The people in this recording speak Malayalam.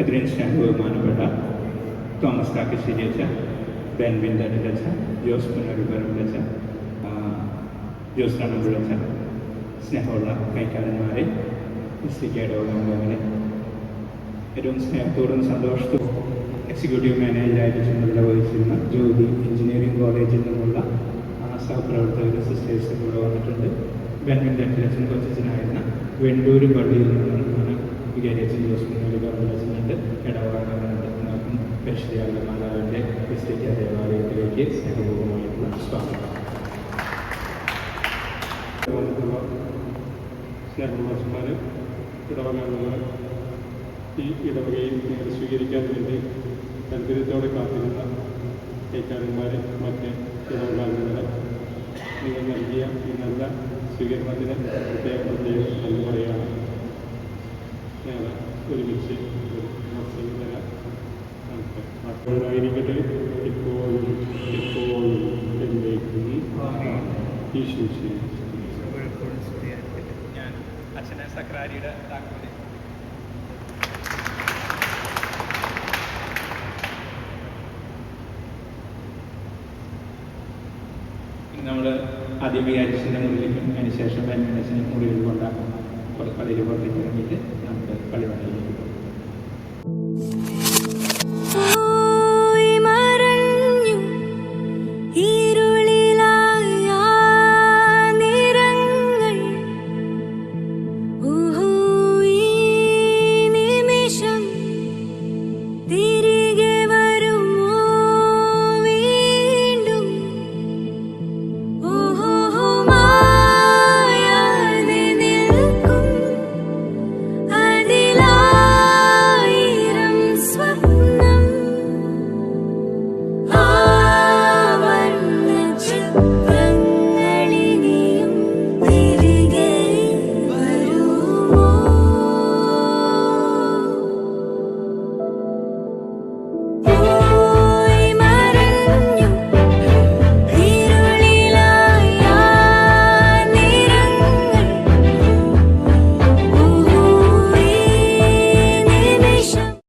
എത്രയും സ്നേഹബഹുമാനപ്പെട്ട തോമസ് കാക്കശ്ശേരി അച്ഛ, ബെൻവിൻ തട്ടിലച്ച, ജോസ് പുനരുപറമ്പിലച്ച, ജോസ് കണ്ണമ്പുഴച്ച, സ്നേഹമുള്ള കൈക്കാരന്മാരെ, മിസ്റ്റിക്കയുടെ ഓർമ്മകളെ ഏറ്റവും സ്നേഹത്തോടും സന്തോഷത്തോടും എക്സിക്യൂട്ടീവ് മാനേജറായിട്ട് ചുമതല വഹിച്ചിരുന്ന ജ്യോതി എഞ്ചിനീയറിംഗ് കോളേജിൽ നിന്നുള്ള സഹപ്രവർത്തകരും സിസ്റ്റേഴ്സും കൂടെ വന്നിട്ടുണ്ട്. ബെൻവിൻ തട്ടിലച്ചൻ കൊച്ചനായിരുന്ന വെണ്ടൂർ പള്ളിയിൽ നിന്നാണ് വികാരിയച്ഛൻ ജോസ് പുനരുപറമ്പിലച്ചനുണ്ട്. ഇടവാങ്ങുന്നുണ്ട്. നമുക്കും പരിശുദ്ധയായ മാതാവിൻ്റെ ക്രിസ്ത്യൻ ദേവാലയത്തിലേക്ക് സ്നേഹപൂർവ്വമായിട്ടുള്ള സ്വാഗതം. സ്നേഹമാർ ഇടവകാംഗങ്ങൾ, ഈ ഇടവകയിൽ നിങ്ങൾ സ്വീകരിക്കാൻ വേണ്ടി താല്പര്യത്തോടെ കാത്തിരുന്ന കൈക്കാരന്മാരെ, മറ്റ് ഇടവകാംഗങ്ങളെ, നിങ്ങൾ നൽകിയ ഈ നല്ല സ്വീകരണത്തിന് പ്രത്യേകം നന്ദി പറയുകയാണ്. ഞങ്ങൾ ഒരുമിച്ച് ഒരു മത്സരം തരാം. മക്കളായിരിക്കട്ടെ ഇപ്പോഴും എപ്പോഴും എന്നേക്കും ഈശോ. ഞാൻ അച്ഛനെ സക്രാരിയുടെ താക്കോല് നമ്മൾ ആദ്യം വികാരിച്ചിൻ്റെ മുറിയിലേക്കും അതിനുശേഷം ബെൻവിനച്ഛൻ്റെ മുറിയിൽ കൊണ്ടാകും പള്ളിയിൽ പുറത്തേക്ക് ഇറങ്ങിയിട്ട് നമുക്ക് പള്ളിവണ്ടിയിലേക്ക് പോകും.